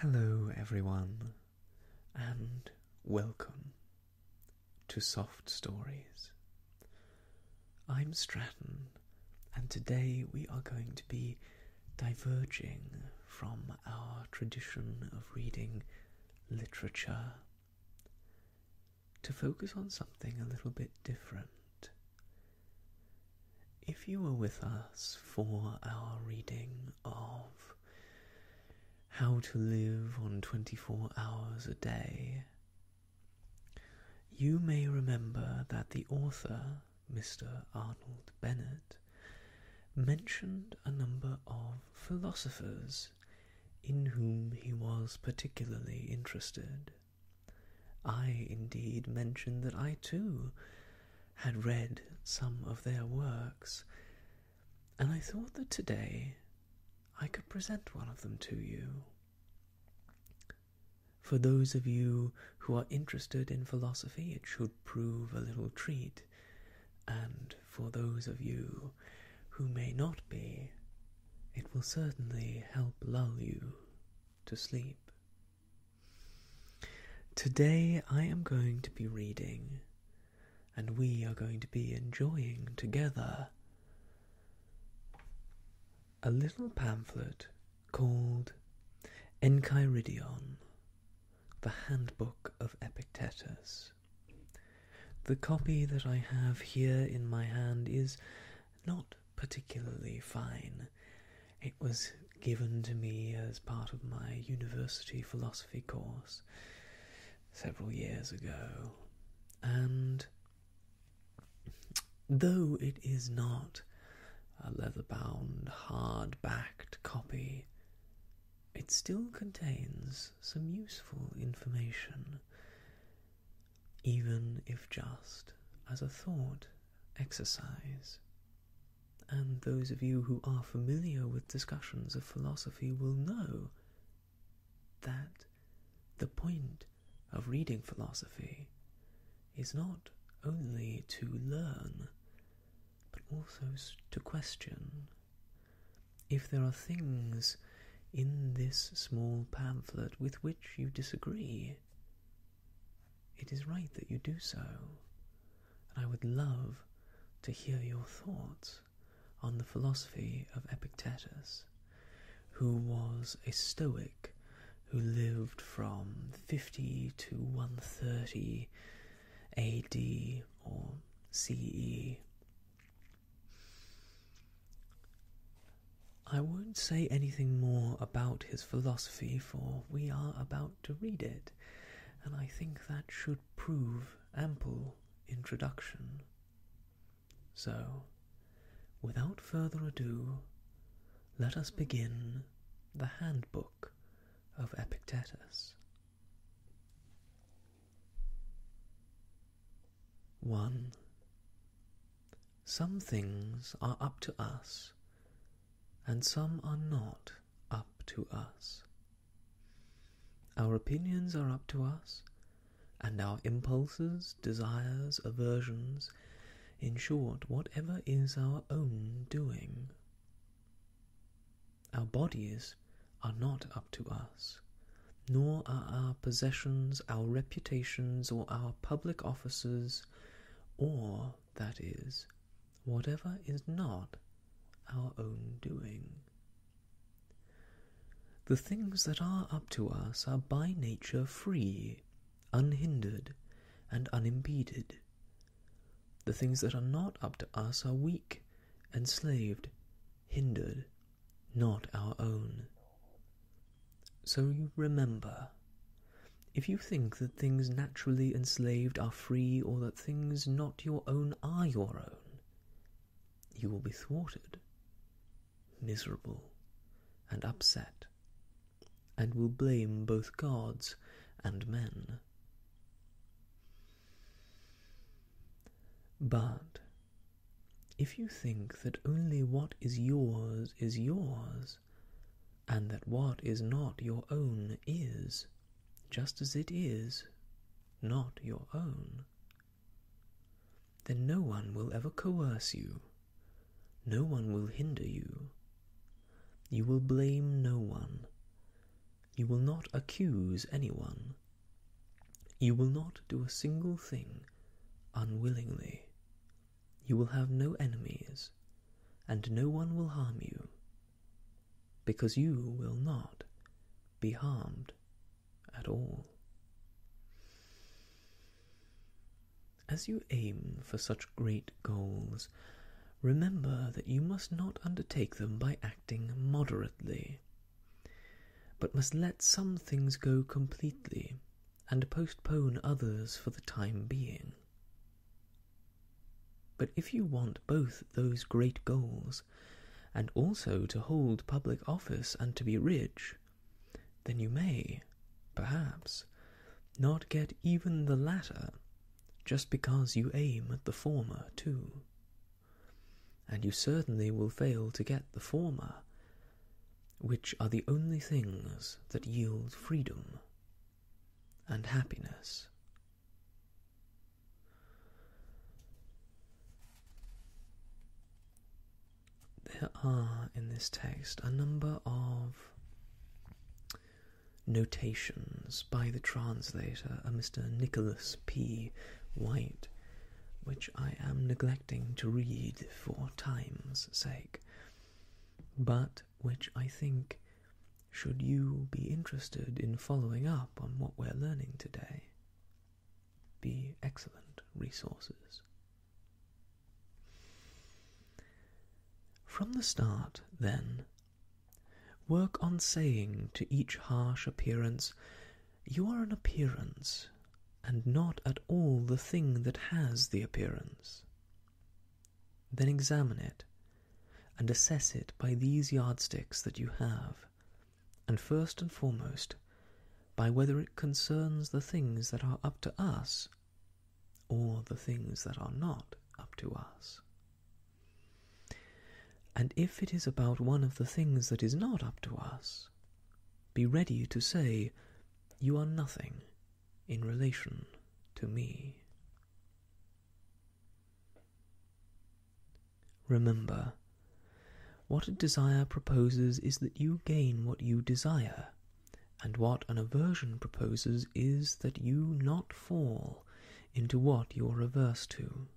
Hello everyone, and welcome to Soft Stories. I'm Stratton, and today we are going to be diverging from our tradition of reading literature to focus on something a little bit different. If you were with us for our reading of How to Live on 24 Hours a Day, you may remember that the author, Mr. Arnold Bennett, mentioned a number of philosophers in whom he was particularly interested. I indeed mentioned that I too had read some of their works, and I thought that today I could present one of them to you. For those of you who are interested in philosophy, it should prove a little treat, and for those of you who may not be, it will certainly help lull you to sleep. Today I am going to be reading, and we are going to be enjoying together, a little pamphlet called Encheiridion, the Handbook of Epictetus. The copy that I have here in my hand is not particularly fine. It was given to me as part of my university philosophy course several years ago, and though it is not a leather-bound, hard-backed copy, it still contains some useful information, even if just as a thought exercise. And those of you who are familiar with discussions of philosophy will know that the point of reading philosophy is not only to learn, but also to question. If there are things in this small pamphlet with which you disagree, it is right that you do so, and I would love to hear your thoughts on the philosophy of Epictetus, who was a Stoic who lived from 50 to 130 AD or CE. I won't say anything more about his philosophy, for we are about to read it, and I think that should prove ample introduction. So, without further ado, let us begin the Handbook of Epictetus. 1. Some things are up to us, and some are not up to us. Our opinions are up to us, and our impulses, desires, aversions, in short, whatever is our own doing. Our bodies are not up to us, nor are our possessions, our reputations, or our public offices, or, that is, whatever is not our own doing. The things that are up to us are by nature free, unhindered, and unimpeded. The things that are not up to us are weak, enslaved, hindered, not our own. So you remember, if you think that things naturally enslaved are free, or that things not your own are your own, you will be thwarted, miserable, and upset, and will blame both gods and men. But if you think that only what is yours, and that what is not your own is, just as it is, not your own, then no one will ever coerce you, no one will hinder you, you will blame no one, You will not accuse anyone. You will not do a single thing unwillingly. You will have no enemies, and no one will harm you, because you will not be harmed at all. As you aim for such great goals, remember that you must not undertake them by acting moderately, but must let some things go completely and postpone others for the time being. But if you want both those great goals, and also to hold public office and to be rich, then you may, perhaps, not get even the latter, just because you aim at the former too. And you certainly will fail to get the former, which are the only things that yield freedom and happiness. There are in this text a number of notations by the translator, a Mr. Nicholas P. White, which I am neglecting to read for time's sake, but which I think, should you be interested in following up on what we're learning today, be excellent resources. From the start, then, work on saying to each harsh appearance, "You are an appearance, and not at all the thing that has the appearance." Then examine it, and assess it by these yardsticks that you have, and first and foremost, by whether it concerns the things that are up to us, or the things that are not up to us. And if it is about one of the things that is not up to us, be ready to say, "You are nothing in relation to me." Remember, what a desire proposes is that you gain what you desire, and what an aversion proposes is that you not fall into what you are averse to.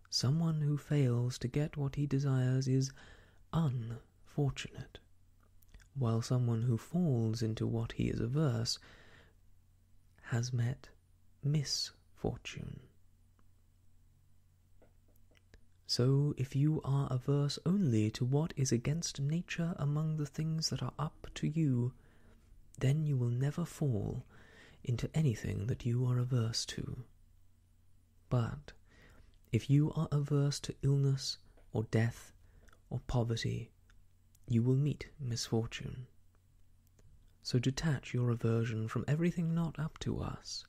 Someone who fails to get what he desires is unfortunate, while someone who falls into what he is averse has met misfortune. So if you are averse only to what is against nature among the things that are up to you, then you will never fall into anything that you are averse to. But if you are averse to illness or death or poverty, you will meet misfortune. So detach your aversion from everything not up to us,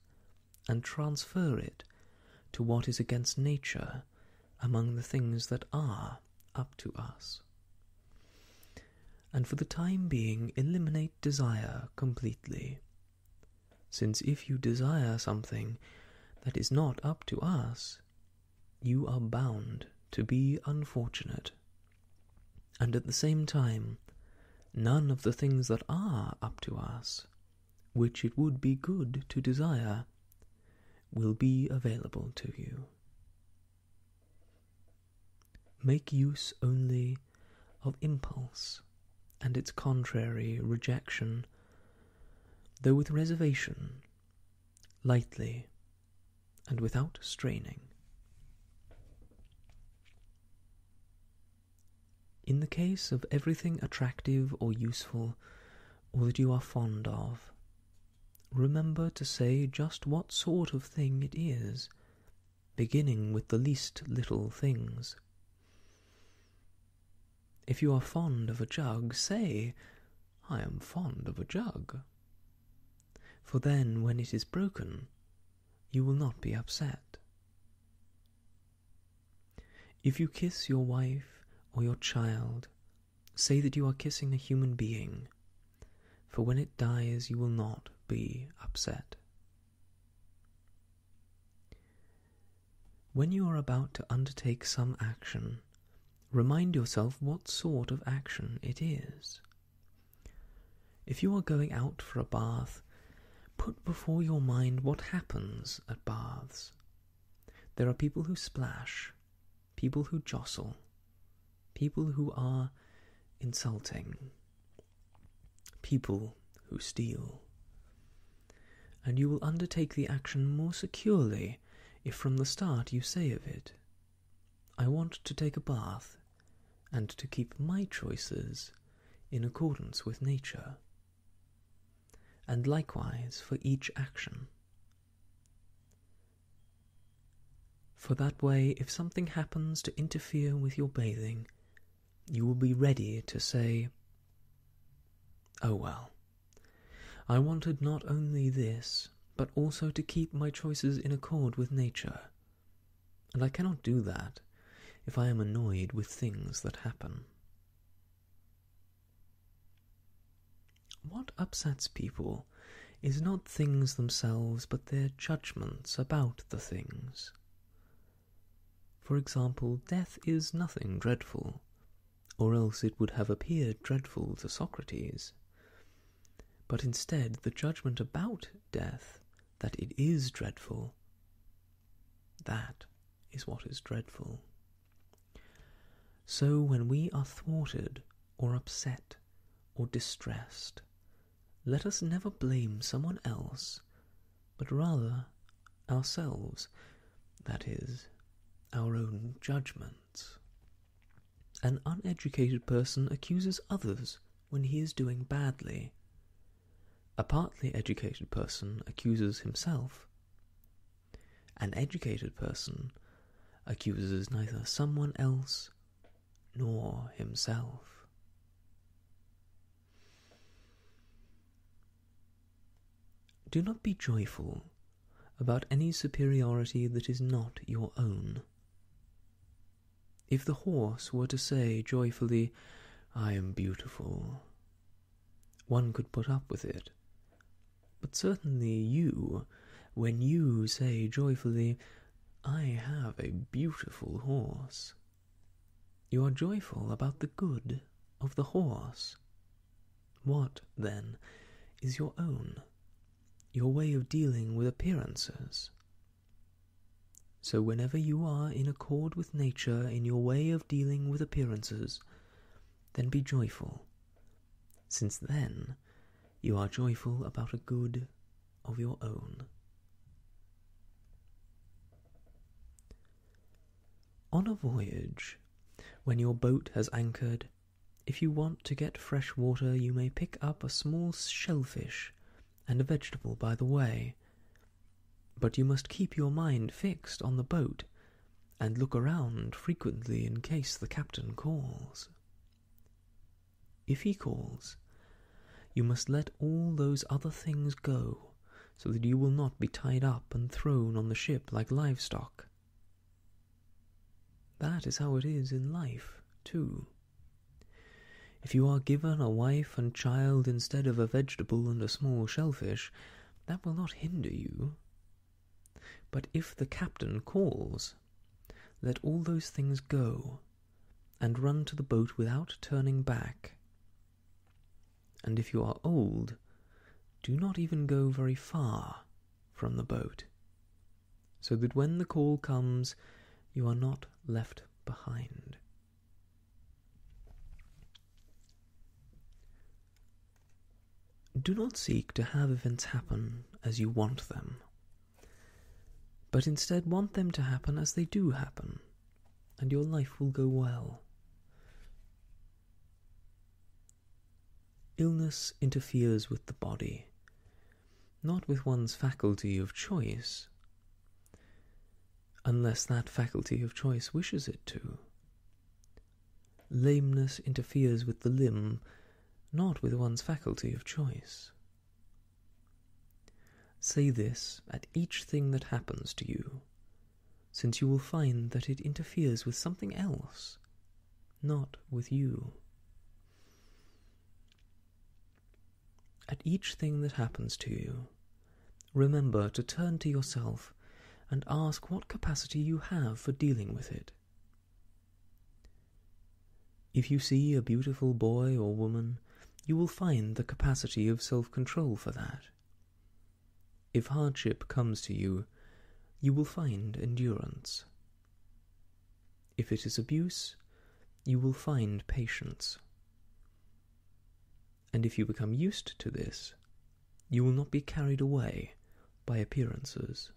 and transfer it to what is against nature among the things that are up to us. And for the time being, eliminate desire completely, since if you desire something that is not up to us, you are bound to be unfortunate, and at the same time, none of the things that are up to us, which it would be good to desire, will be available to you. Make use only of impulse and its contrary, rejection, though with reservation, lightly, and without straining. In the case of everything attractive or useful, or that you are fond of, remember to say just what sort of thing it is, beginning with the least little things. If you are fond of a jug, say, "I am fond of a jug," for then, when it is broken, you will not be upset. If you kiss your wife or your child, say that you are kissing a human being, for when it dies you will not be upset. When you are about to undertake some action, remind yourself what sort of action it is. If you are going out for a bath, put before your mind what happens at baths. There are people who splash, people who jostle, people who are insulting, people who steal. And you will undertake the action more securely if from the start you say of it, I want to take a bath and to keep my choices in accordance with nature. And likewise for each action. For that way, if something happens to interfere with your bathing, you will be ready to say, oh well, I wanted not only this, but also to keep my choices in accord with nature, and I cannot do that if I am annoyed with things that happen. What upsets people is not things themselves, but their judgments about the things. For example, death is nothing dreadful, or else it would have appeared dreadful to Socrates. But instead, the judgment about death, that it is dreadful, that is what is dreadful. So when we are thwarted, or upset, or distressed, let us never blame someone else, but rather ourselves, that is, our own judgments. An uneducated person accuses others when he is doing badly. A partly educated person accuses himself. An educated person accuses neither someone else nor himself. Do not be joyful about any superiority that is not your own. If the horse were to say joyfully, I am beautiful, one could put up with it. But certainly you, when you say joyfully, I have a beautiful horse, you are joyful about the good of the horse. What, then, is your own? Your way of dealing with appearances? So whenever you are in accord with nature in your way of dealing with appearances, then be joyful, since then you are joyful about a good of your own. On a voyage, when your boat has anchored, if you want to get fresh water, you may pick up a small shellfish and a vegetable by the way, but you must keep your mind fixed on the boat and look around frequently in case the captain calls. If he calls, you must let all those other things go, so that you will not be tied up and thrown on the ship like livestock. That is how it is in life, too. If you are given a wife and child instead of a vegetable and a small shellfish, that will not hinder you. But if the captain calls, let all those things go, and run to the boat without turning back. And if you are old, do not even go very far from the boat, so that when the call comes, you are not left behind. Do not seek to have events happen as you want them, but instead want them to happen as they do happen, and your life will go well. Illness interferes with the body, not with one's faculty of choice, unless that faculty of choice wishes it to. Lameness interferes with the limb, not with one's faculty of choice. Say this at each thing that happens to you, since you will find that it interferes with something else, not with you. At each thing that happens to you, remember to turn to yourself and ask what capacity you have for dealing with it. If you see a beautiful boy or woman, you will find the capacity of self-control for that. If hardship comes to you, you will find endurance. If it is abuse, you will find patience. And if you become used to this, you will not be carried away by appearances.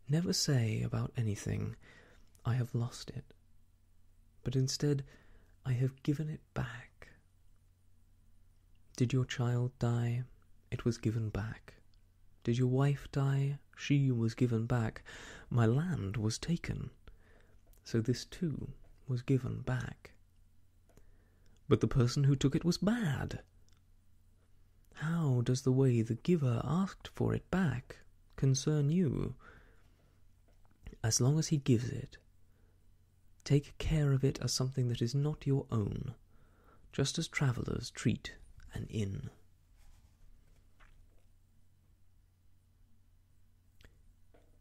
Never say about anything, "I have lost it," but instead, "I have given it back." Did your child die? It was given back. Did your wife die? She was given back. My land was taken, so this too was given back. But the person who took it was bad. How does the way the giver asked for it back concern you? As long as he gives it, take care of it as something that is not your own, just as travellers treat an inn.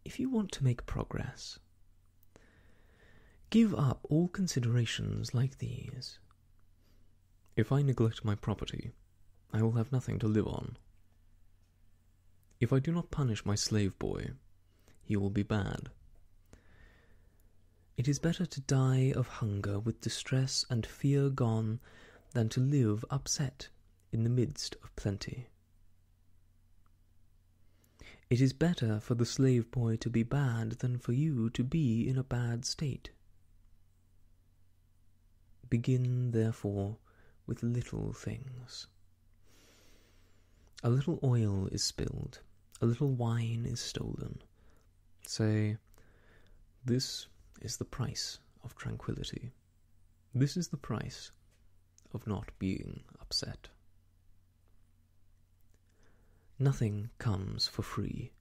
If you want to make progress, give up all considerations like these. If I neglect my property, I will have nothing to live on. If I do not punish my slave boy, he will be bad. It is better to die of hunger with distress and fear gone than to live upset in the midst of plenty. It is better for the slave boy to be bad than for you to be in a bad state. Begin, therefore, with little things. A little oil is spilled, a little wine is stolen. Say, "This is the price of tranquility. This is the price of not being upset." Nothing comes for free.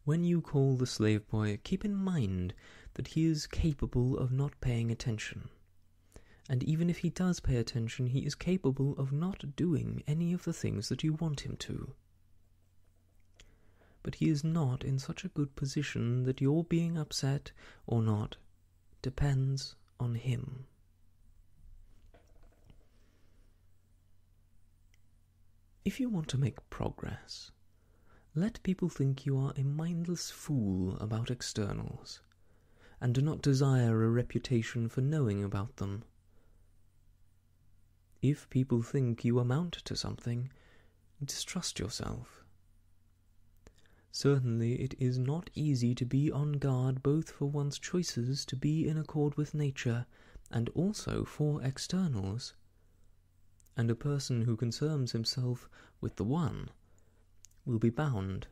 When you call the slave boy, keep in mind that he is capable of not paying attention. And even if he does pay attention, he is capable of not doing any of the things that you want him to. But he is not in such a good position that your being upset or not depends on him. If you want to make progress, let people think you are a mindless fool about externals, and do not desire a reputation for knowing about them. If people think you amount to something, distrust yourself. Certainly it is not easy to be on guard both for one's choices to be in accord with nature and also for externals, and a person who concerns himself with the one will be bound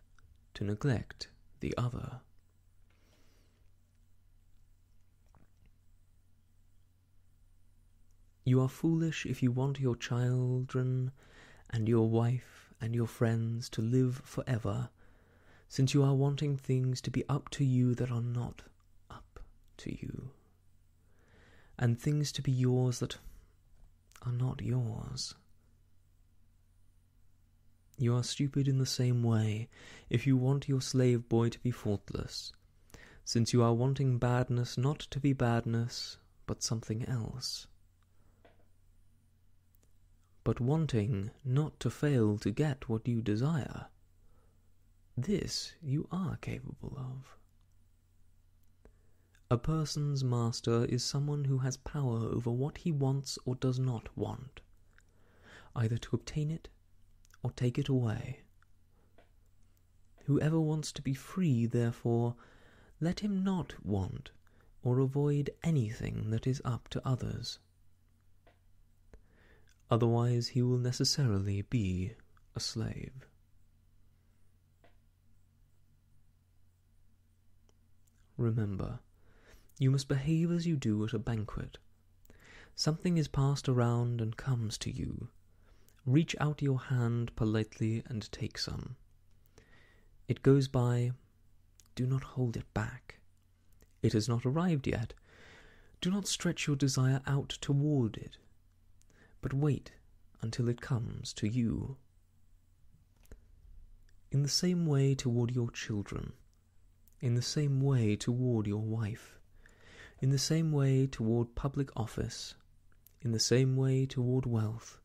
to neglect the other. You are foolish if you want your children and your wife and your friends to live forever, since you are wanting things to be up to you that are not up to you, and things to be yours that are not yours. You are stupid in the same way if you want your slave boy to be faultless, since you are wanting badness not to be badness, but something else. But wanting not to fail to get what you desire, this you are capable of. A person's master is someone who has power over what he wants or does not want, either to obtain it or take it away. Whoever wants to be free, therefore, let him not want or avoid anything that is up to others. Otherwise he will necessarily be a slave. Remember, you must behave as you do at a banquet. Something is passed around and comes to you. Reach out your hand politely and take some. It goes by. Do not hold it back. It has not arrived yet. Do not stretch your desire out toward it, but wait until it comes to you. In the same way toward your children, in the same way toward your wife, In the same way toward public office, in the same way toward wealth,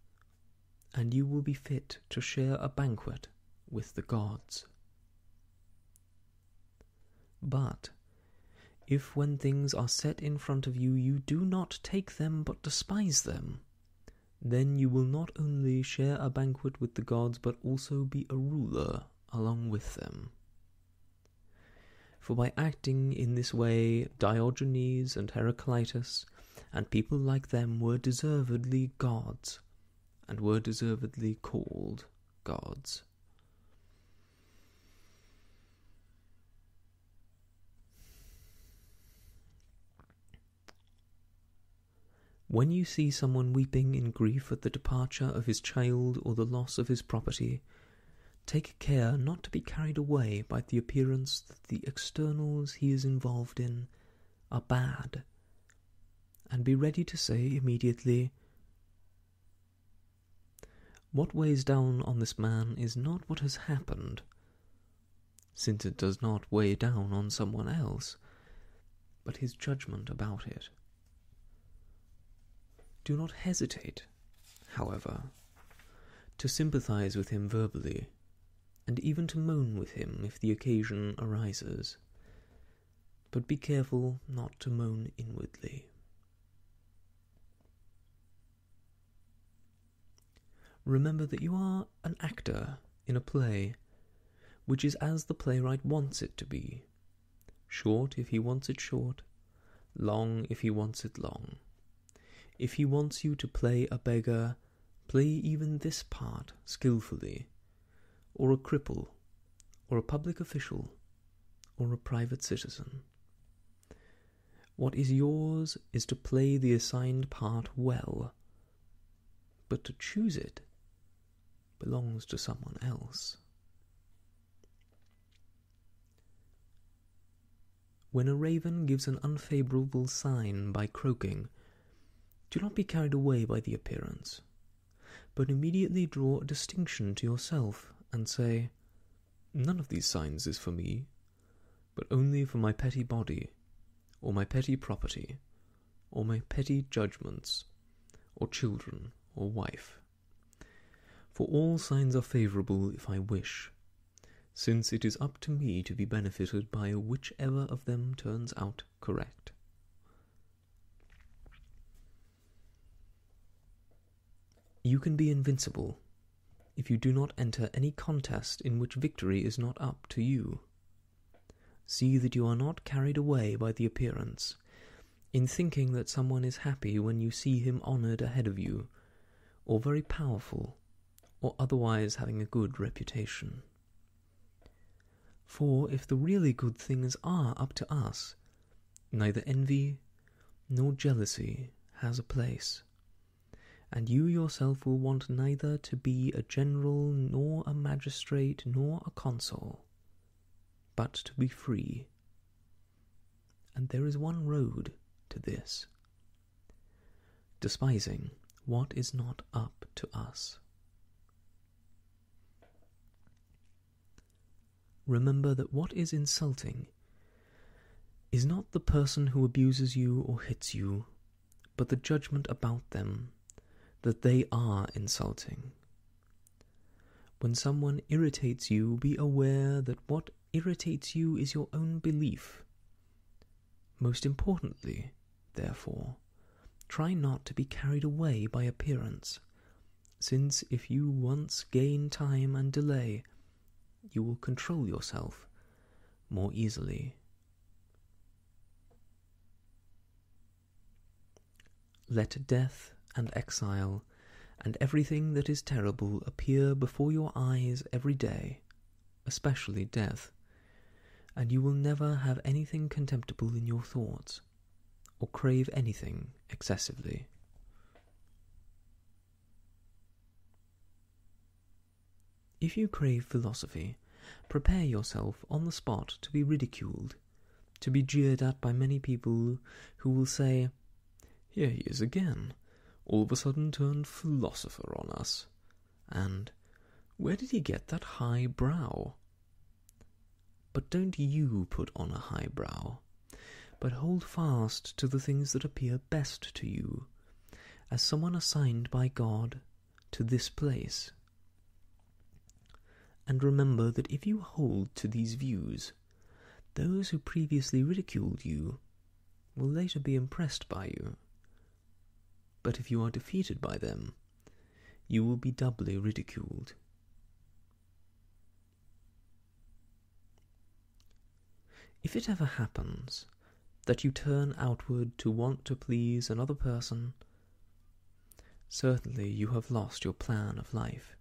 and you will be fit to share a banquet with the gods. But if when things are set in front of you, you do not take them but despise them, then you will not only share a banquet with the gods, but also be a ruler along with them. For by acting in this way, Diogenes and Heraclitus and people like them were deservedly gods, and were deservedly called gods. When you see someone weeping in grief at the departure of his child or the loss of his property, take care not to be carried away by the appearance that the externals he is involved in are bad, and be ready to say immediately, "What weighs down on this man is not what has happened, since it does not weigh down on someone else, but his judgment about it." Do not hesitate, however, to sympathize with him verbally, and even to moan with him if the occasion arises, but be careful not to moan inwardly. Remember that you are an actor in a play, which is as the playwright wants it to be, short if he wants it short, long if he wants it long. If he wants you to play a beggar, play even this part skillfully, or a cripple, or a public official, or a private citizen. What is yours is to play the assigned part well, but to choose it belongs to someone else. When a raven gives an unfavourable sign by croaking, do not be carried away by the appearance, but immediately draw a distinction to yourself and say, "None of these signs is for me, but only for my petty body, or my petty property, or my petty judgments, or children, or wife. For all signs are favourable if I wish, since it is up to me to be benefited by whichever of them turns out correct." You can be invincible if you do not enter any contest in which victory is not up to you. See that you are not carried away by the appearance, in thinking that someone is happy when you see him honoured ahead of you, or very powerful, or otherwise having a good reputation. For if the really good things are up to us, neither envy nor jealousy has a place, and you yourself will want neither to be a general, nor a magistrate, nor a consul, but to be free. And there is one road to this: despising what is not up to us. Remember that what is insulting is not the person who abuses you or hits you, but the judgment about them, that they are insulting. When someone irritates you, be aware that what irritates you is your own belief. Most importantly, therefore, try not to be carried away by appearance, since if you once gain time and delay, you will control yourself more easily. Let death and exile, and everything that is terrible appear before your eyes every day, especially death, and you will never have anything contemptible in your thoughts, or crave anything excessively. If you crave philosophy, prepare yourself on the spot to be ridiculed, to be jeered at by many people who will say, "Here he is again, all of a sudden turned philosopher on us," and "Where did he get that high brow?" But don't you put on a high brow, but hold fast to the things that appear best to you, as someone assigned by God to this place. And remember that if you hold to these views, those who previously ridiculed you will later be impressed by you. But if you are defeated by them, you will be doubly ridiculed. If it ever happens that you turn outward to want to please another person, certainly you have lost your plan of life.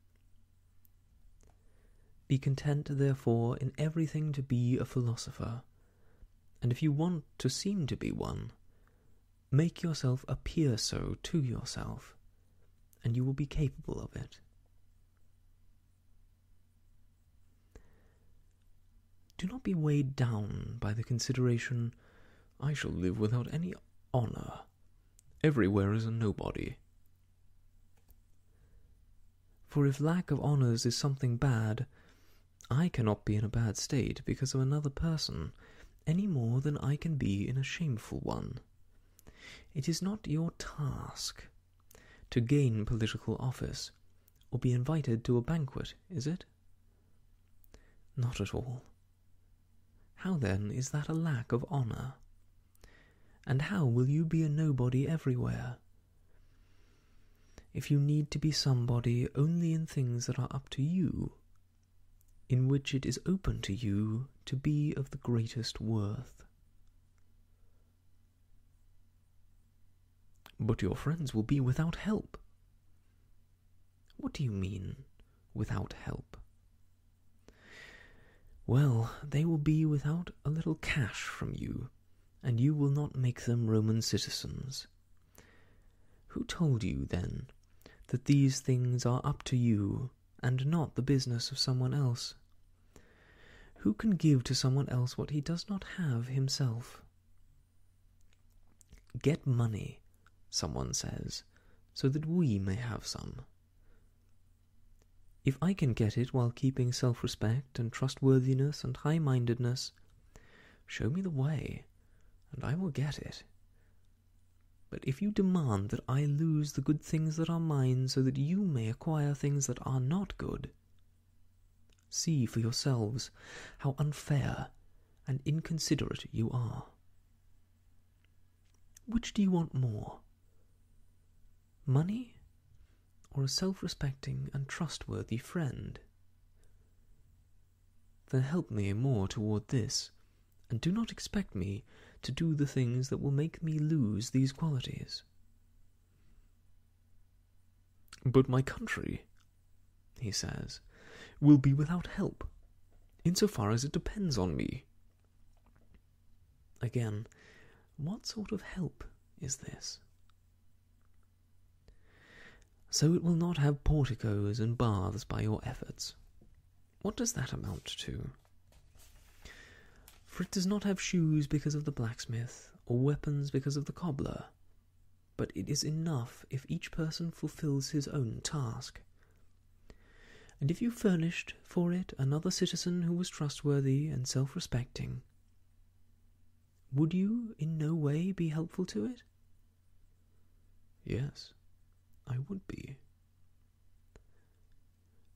Be content, therefore, in everything to be a philosopher, and if you want to seem to be one, make yourself appear so to yourself, and you will be capable of it. Do not be weighed down by the consideration, I shall live without any honour. Everywhere is a nobody. For if lack of honours is something bad, I cannot be in a bad state because of another person, any more than I can be in a shameful one. It is not your task to gain political office, or be invited to a banquet, is it? Not at all. How then is that a lack of honour? And how will you be a nobody everywhere? If you need to be somebody only in things that are up to you, in which it is open to you to be of the greatest worth. But your friends will be without help. What do you mean, without help? Well, they will be without a little cash from you, and you will not make them Roman citizens. Who told you, then, that these things are up to you, and not the business of someone else? Who can give to someone else what he does not have himself? Get money, someone says, so that we may have some. If I can get it while keeping self-respect and trustworthiness and high-mindedness, show me the way, and I will get it. But if you demand that I lose the good things that are mine so that you may acquire things that are not good, see for yourselves how unfair and inconsiderate you are. Which do you want more? Money, or a self-respecting and trustworthy friend? Then help me more toward this, and do not expect me to do the things that will make me lose these qualities. But my country, he says, will be without help, insofar as it depends on me. Again, what sort of help is this? So it will not have porticos and baths by your efforts. What does that amount to? For it does not have shoes because of the blacksmith, or weapons because of the cobbler, but it is enough if each person fulfills his own task. And if you furnished for it another citizen who was trustworthy and self-respecting, would you in no way be helpful to it? Yes, I would be.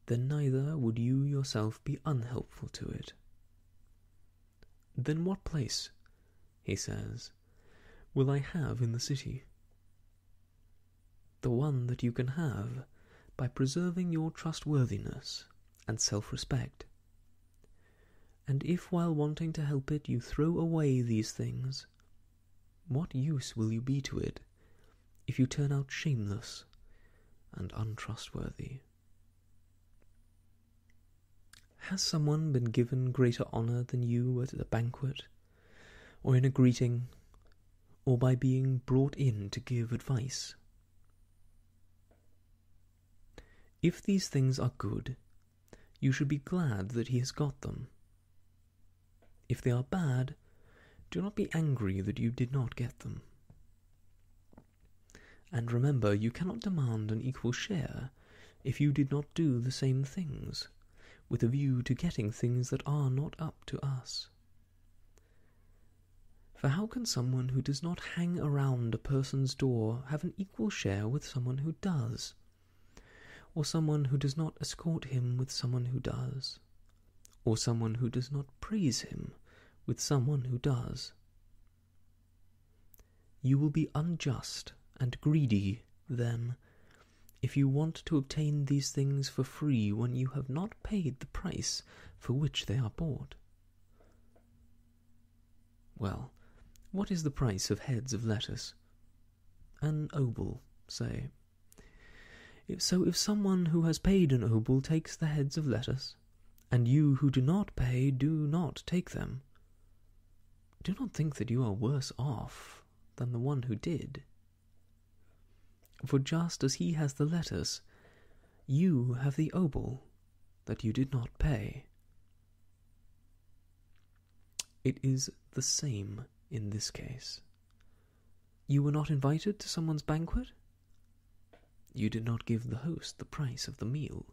Then neither would you yourself be unhelpful to it. Then what place, he says, will I have in the city? The one that you can have by preserving your trustworthiness and self-respect. And if while wanting to help it you throw away these things, what use will you be to it if you turn out shameless and untrustworthy? Has someone been given greater honour than you at a banquet, or in a greeting, or by being brought in to give advice? If these things are good, you should be glad that he has got them. If they are bad, do not be angry that you did not get them. And remember, you cannot demand an equal share if you did not do the same things, with a view to getting things that are not up to us. For how can someone who does not hang around a person's door have an equal share with someone who does? Or someone who does not escort him with someone who does? Or someone who does not praise him with someone who does? You will be unjust and greedy, then, if you want to obtain these things for free when you have not paid the price for which they are bought. Well, what is the price of heads of lettuce? An obol, say. If someone who has paid an obol takes the heads of lettuce, and you who do not pay do not take them, do not think that you are worse off than the one who did. For just as he has the lettuce, you have the obol that you did not pay. It is the same in this case. You were not invited to someone's banquet? You did not give the host the price of the meal.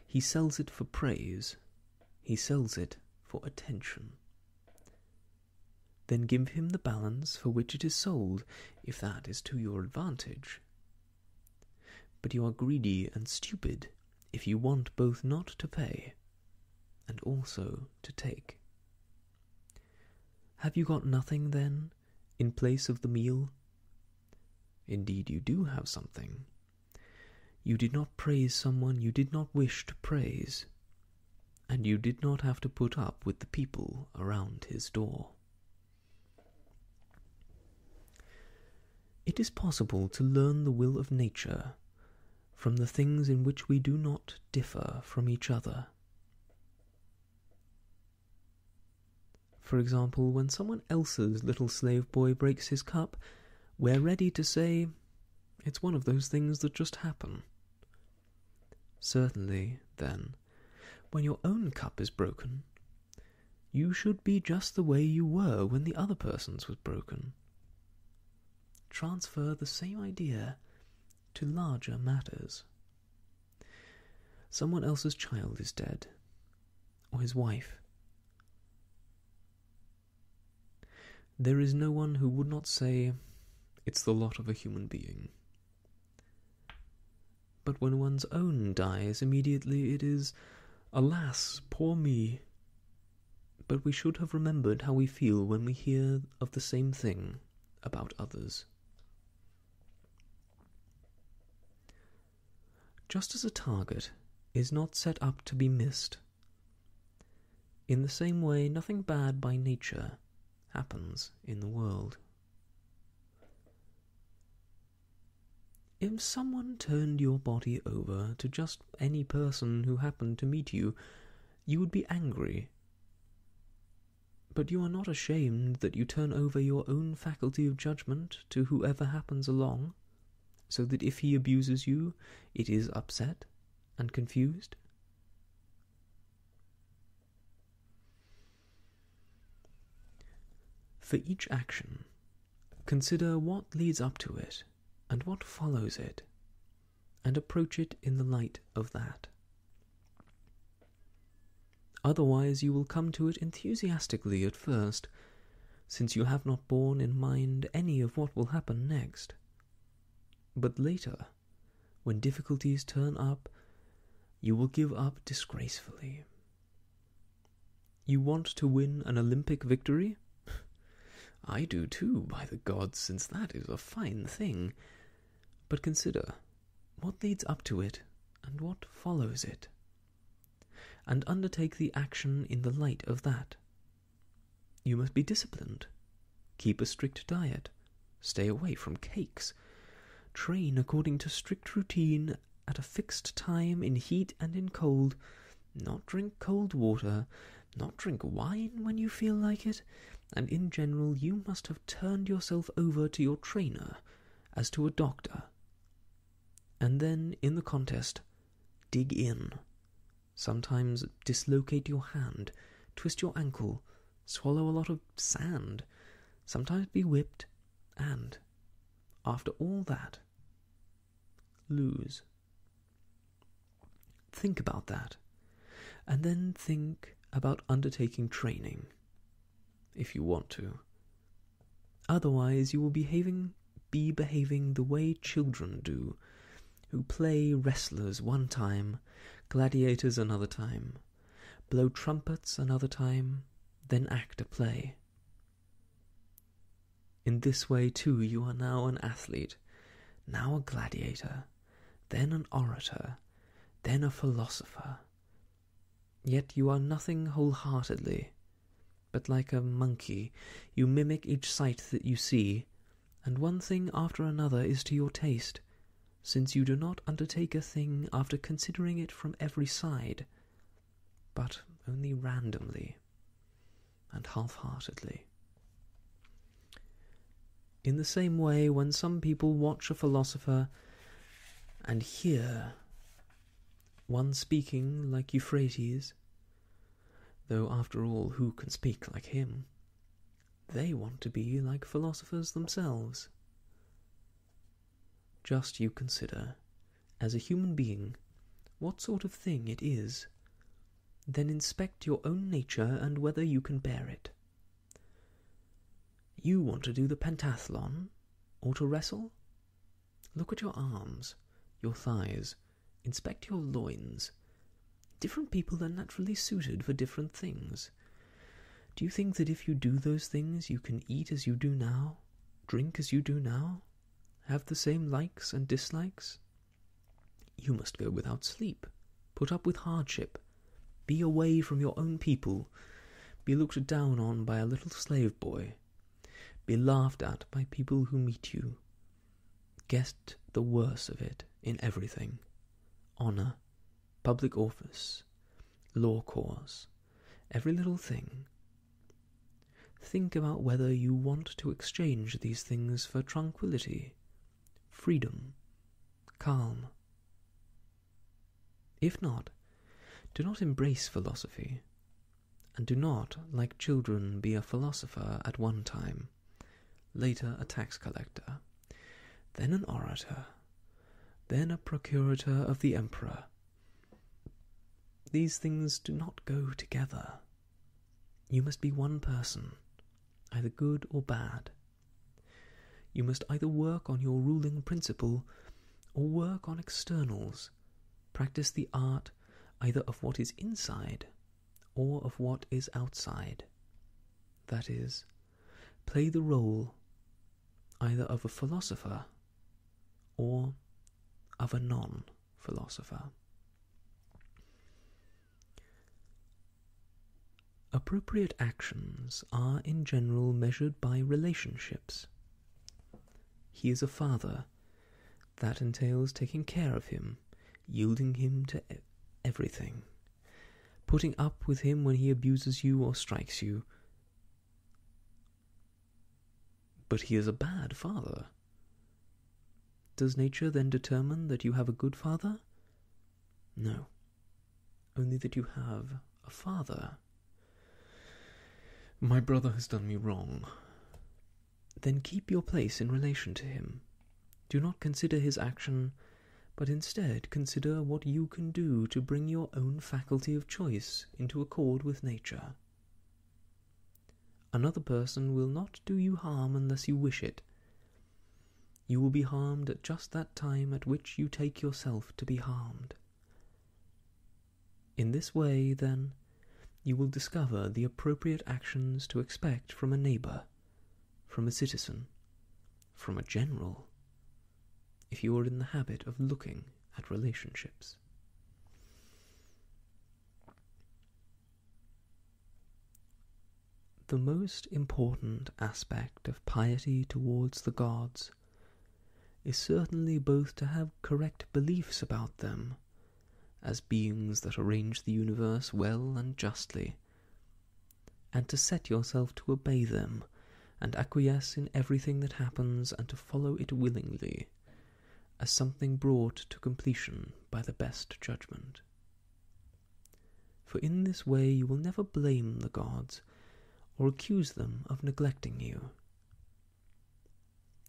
He sells it for praise. He sells it for attention. Then give him the balance for which it is sold, if that is to your advantage. But you are greedy and stupid if you want both not to pay and also to take. Have you got nothing, then, in place of the meal? Indeed, you do have something. You did not praise someone you did not wish to praise, and you did not have to put up with the people around his door. It is possible to learn the will of nature from the things in which we do not differ from each other. For example, when someone else's little slave boy breaks his cup, we're ready to say, it's one of those things that just happen. Certainly, then, when your own cup is broken, you should be just the way you were when the other person's was broken. Transfer the same idea to larger matters. Someone else's child is dead, or his wife. There is no one who would not say, it's the lot of a human being. But when one's own dies, immediately it is, alas, poor me. But we should have remembered how we feel when we hear of the same thing about others. Just as a target is not set up to be missed, in the same way nothing bad by nature happens in the world. If someone turned your body over to just any person who happened to meet you, you would be angry. But you are not ashamed that you turn over your own faculty of judgment to whoever happens along, so that if he abuses you, it is upset and confused? For each action, consider what leads up to it and what follows it, and approach it in the light of that. Otherwise you will come to it enthusiastically at first, since you have not borne in mind any of what will happen next. But later, when difficulties turn up, you will give up disgracefully. You want to win an Olympic victory? I do too, by the gods, since that is a fine thing. But consider what leads up to it and what follows it, and undertake the action in the light of that. You must be disciplined, keep a strict diet, stay away from cakes, train according to strict routine at a fixed time in heat and in cold, not drink cold water, not drink wine when you feel like it, and in general you must have turned yourself over to your trainer as to a doctor. And then, in the contest, dig in. Sometimes dislocate your hand, twist your ankle, swallow a lot of sand, sometimes be whipped, and, after all that, lose. Think about that, and then think about undertaking training. if you want to. Otherwise you will be behaving the way children do, who play wrestlers one time, gladiators another time, blow trumpets another time, then act a play. In this way, too, you are now an athlete, now a gladiator, then an orator, then a philosopher. Yet you are nothing wholeheartedly, but like a monkey, you mimic each sight that you see, and one thing after another is to your taste, since you do not undertake a thing after considering it from every side, but only randomly and half-heartedly. In the same way, when some people watch a philosopher and hear one speaking like Euphrates, though after all, who can speak like him? They want to be like philosophers themselves. Just you consider, as a human being, what sort of thing it is. Then inspect your own nature and whether you can bear it. You want to do the pentathlon, or to wrestle? Look at your arms, your thighs, inspect your loins. Different people are naturally suited for different things. Do you think that if you do those things you can eat as you do now, drink as you do now, have the same likes and dislikes? You must go without sleep, put up with hardship, be away from your own people, be looked down on by a little slave boy, be laughed at by people who meet you. Get the worst of it in everything: honour, public office, law course, every little thing. Think about whether you want to exchange these things for tranquillity, freedom, calm. If not, do not embrace philosophy, and do not, like children, be a philosopher at one time, later a tax collector, then an orator, then a procurator of the emperor. These things do not go together. You must be one person, either good or bad. You must either work on your ruling principle or work on externals, practice the art either of what is inside or of what is outside. That is, play the role either of a philosopher or of a non-philosopher. Appropriate actions are in general measured by relationships. He is a father. That entails taking care of him, yielding him to everything, putting up with him when he abuses you or strikes you. But he is a bad father. Does nature then determine that you have a good father? No, only that you have a father. My brother has done me wrong. Then keep your place in relation to him. Do not consider his action, but instead consider what you can do to bring your own faculty of choice into accord with nature. Another person will not do you harm unless you wish it. You will be harmed at just that time at which you take yourself to be harmed. In this way, then, you will discover the appropriate actions to expect from a neighbour, from a citizen, from a general, if you are in the habit of looking at relationships. The most important aspect of piety towards the gods is certainly both to have correct beliefs about them, as beings that arrange the universe well and justly, and to set yourself to obey them, and acquiesce in everything that happens, and to follow it willingly, as something brought to completion by the best judgment. For in this way you will never blame the gods, or accuse them of neglecting you.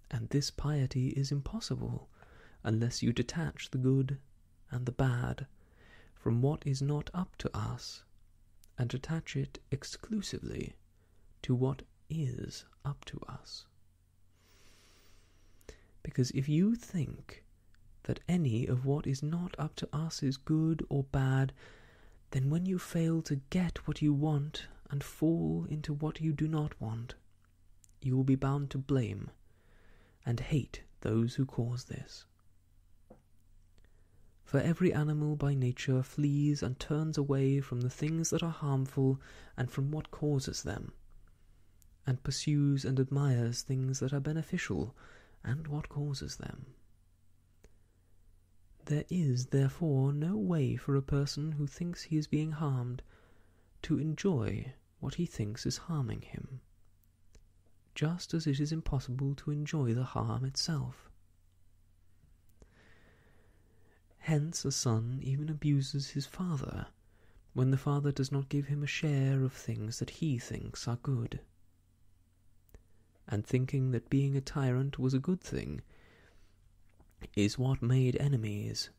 And this piety is impossible unless you detach the good and the bad from what is not up to us, and attach it exclusively to what is up to us. Because if you think that any of what is not up to us is good or bad, then when you fail to get what you want and fall into what you do not want, you will be bound to blame and hate those who cause this. For every animal by nature flees and turns away from the things that are harmful and from what causes them, and pursues and admires things that are beneficial and what causes them. There is, therefore, no way for a person who thinks he is being harmed to enjoy what he thinks is harming him, just as it is impossible to enjoy the harm itself. Hence a son even abuses his father, when the father does not give him a share of things that he thinks are good. And thinking that being a tyrant was a good thing is what made enemies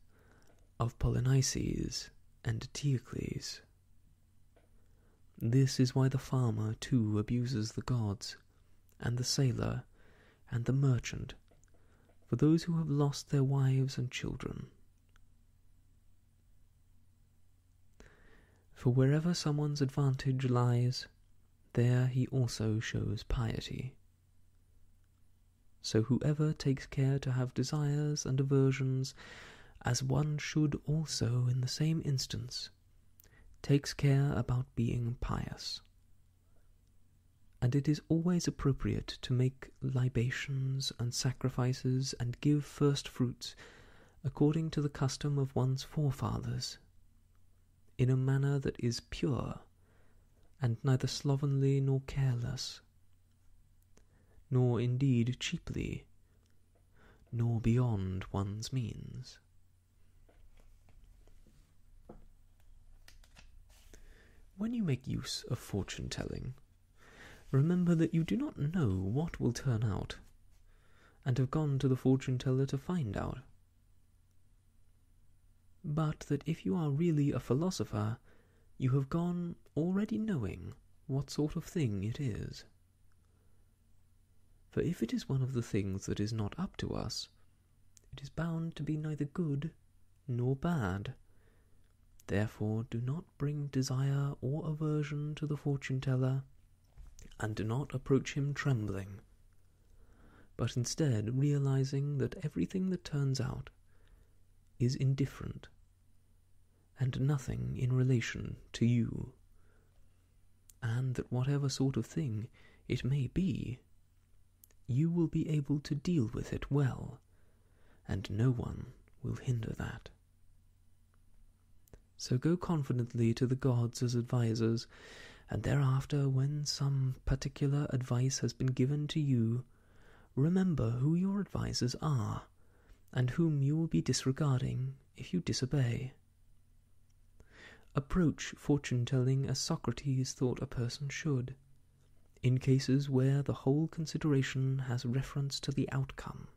of Polynices and Eteocles. This is why the farmer too abuses the gods, and the sailor, and the merchant, for those who have lost their wives and children. For wherever someone's advantage lies, there he also shows piety. So whoever takes care to have desires and aversions, as one should also in the same instance, takes care about being pious. And it is always appropriate to make libations and sacrifices and give first fruits according to the custom of one's forefathers, in a manner that is pure, and neither slovenly nor careless, nor indeed cheaply, nor beyond one's means. When you make use of fortune-telling, remember that you do not know what will turn out, and have gone to the fortune-teller to find out. But that if you are really a philosopher, you have gone already knowing what sort of thing it is. For if it is one of the things that is not up to us, it is bound to be neither good nor bad. Therefore do not bring desire or aversion to the fortune-teller, and do not approach him trembling, but instead realizing that everything that turns out is indifferent, and nothing in relation to you, and that whatever sort of thing it may be, you will be able to deal with it well, and no one will hinder that. So go confidently to the gods as advisers, and thereafter, when some particular advice has been given to you, remember who your advisers are, and whom you will be disregarding if you disobey. Approach fortune-telling as Socrates thought a person should, in cases where the whole consideration has reference to the outcome,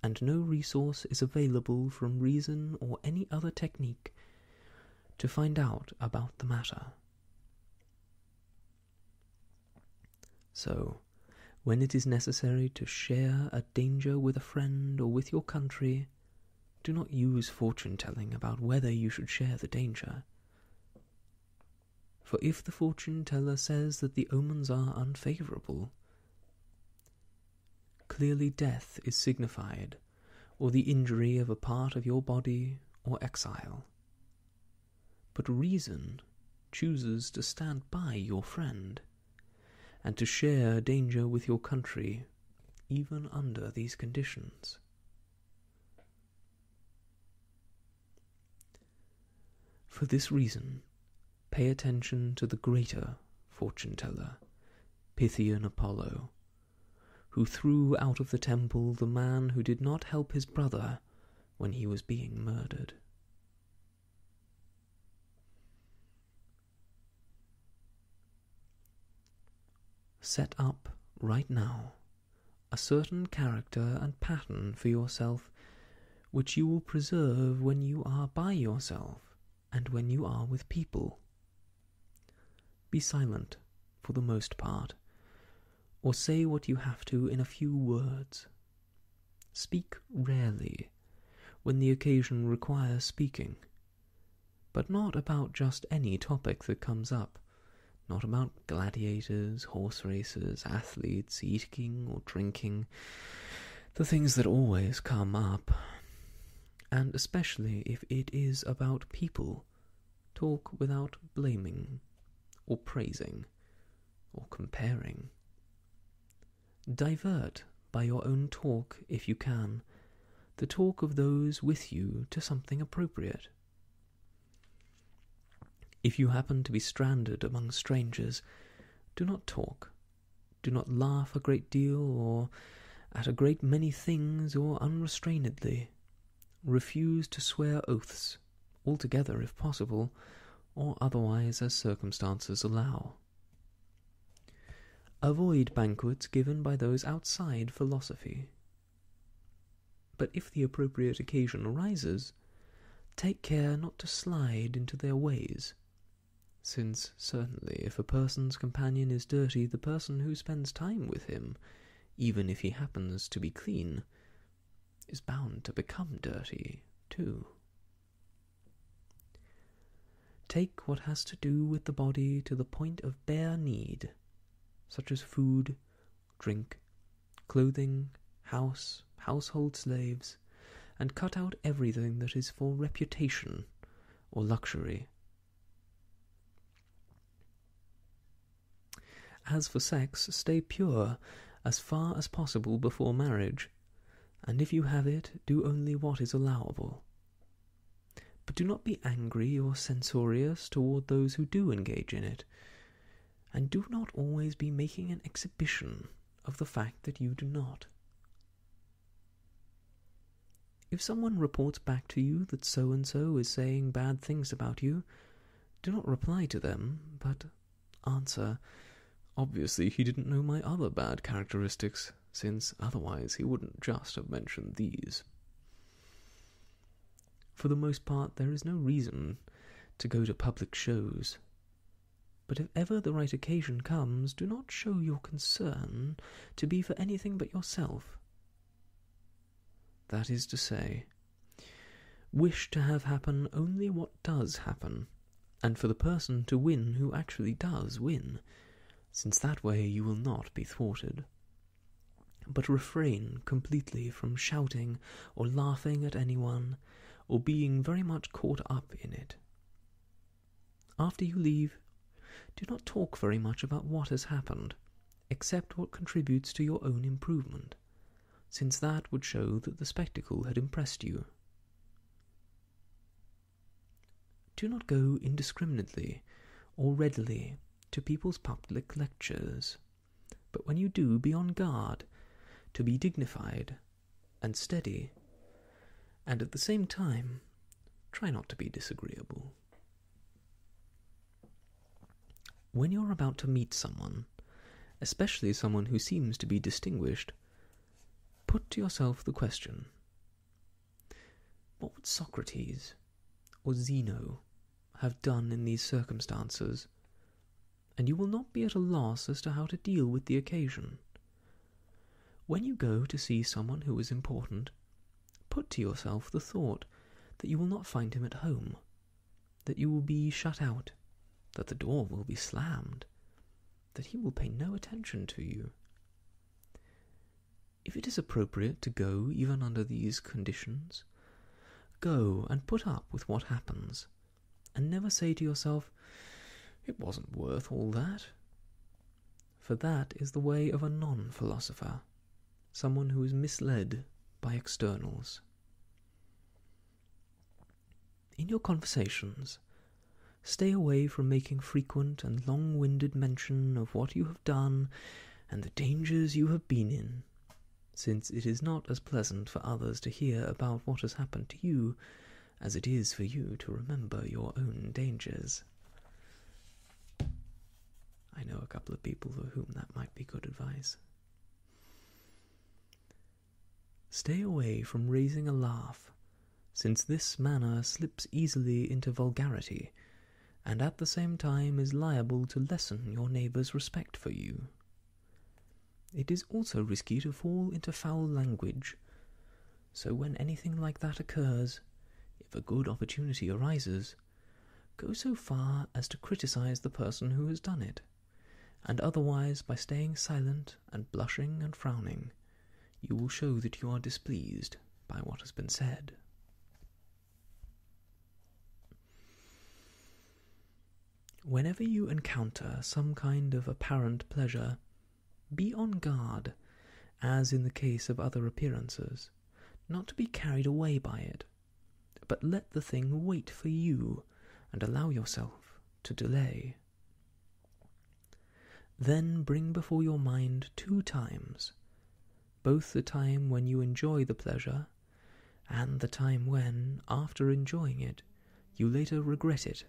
and no resource is available from reason or any other technique to find out about the matter. So, when it is necessary to share a danger with a friend or with your country, do not use fortune-telling about whether you should share the danger. For if the fortune-teller says that the omens are unfavourable, clearly death is signified, or the injury of a part of your body, or exile. But reason chooses to stand by your friend, and to share danger with your country, even under these conditions. For this reason, pay attention to the greater fortune-teller, Pythian Apollo, who threw out of the temple the man who did not help his brother when he was being murdered. Set up, right now, a certain character and pattern for yourself, which you will preserve when you are by yourself and when you are with people. Be silent for the most part, or say what you have to in a few words. Speak rarely, when the occasion requires speaking, but not about just any topic that comes up, not about gladiators, horse races, athletes, eating or drinking, the things that always come up. And especially if it is about people, talk without blaming, or praising, or comparing. Divert, by your own talk, if you can, the talk of those with you to something appropriate. If you happen to be stranded among strangers, do not talk. Do not laugh a great deal, or at a great many things, or unrestrainedly. Refuse to swear oaths, altogether if possible, or otherwise as circumstances allow. Avoid banquets given by those outside philosophy. But if the appropriate occasion arises, take care not to slide into their ways, since certainly if a person's companion is dirty, the person who spends time with him, even if he happens to be clean, is bound to become dirty too. Take what has to do with the body to the point of bare need, such as food, drink, clothing, household slaves, and cut out everything that is for reputation or luxury. As for sex, stay pure as far as possible before marriage, and if you have it, do only what is allowable. But do not be angry or censorious toward those who do engage in it, and do not always be making an exhibition of the fact that you do not. If someone reports back to you that so-and-so is saying bad things about you, do not reply to them, but answer, "Obviously he didn't know my other bad characteristics, since otherwise he wouldn't just have mentioned these." For the most part, there is no reason to go to public shows. But if ever the right occasion comes, do not show your concern to be for anything but yourself. That is to say, wish to have happen only what does happen, and for the person to win who actually does win, since that way you will not be thwarted. But refrain completely from shouting or laughing at anyone, or being very much caught up in it. After you leave, do not talk very much about what has happened, except what contributes to your own improvement, since that would show that the spectacle had impressed you. Do not go indiscriminately or readily to people's public lectures, but when you do, be on guard to be dignified and steady, and at the same time, try not to be disagreeable. When you're about to meet someone, especially someone who seems to be distinguished, put to yourself the question, what would Socrates or Zeno have done in these circumstances? And you will not be at a loss as to how to deal with the occasion. When you go to see someone who is important, put to yourself the thought that you will not find him at home, that you will be shut out, that the door will be slammed, that he will pay no attention to you. If it is appropriate to go even under these conditions, go and put up with what happens, and never say to yourself, "It wasn't worth all that," for that is the way of a non-philosopher, someone who is misled by externals. In your conversations, stay away from making frequent and long-winded mention of what you have done and the dangers you have been in, since it is not as pleasant for others to hear about what has happened to you as it is for you to remember your own dangers. I know a couple of people for whom that might be good advice. Stay away from raising a laugh, since this manner slips easily into vulgarity, and at the same time is liable to lessen your neighbour's respect for you. It is also risky to fall into foul language, so when anything like that occurs, if a good opportunity arises, go so far as to criticize the person who has done it, and otherwise, by staying silent and blushing and frowning, you will show that you are displeased by what has been said. Whenever you encounter some kind of apparent pleasure, be on guard, as in the case of other appearances, not to be carried away by it, but let the thing wait for you and allow yourself to delay. Then bring before your mind 2 times, both the time when you enjoy the pleasure and the time when, after enjoying it, you later regret it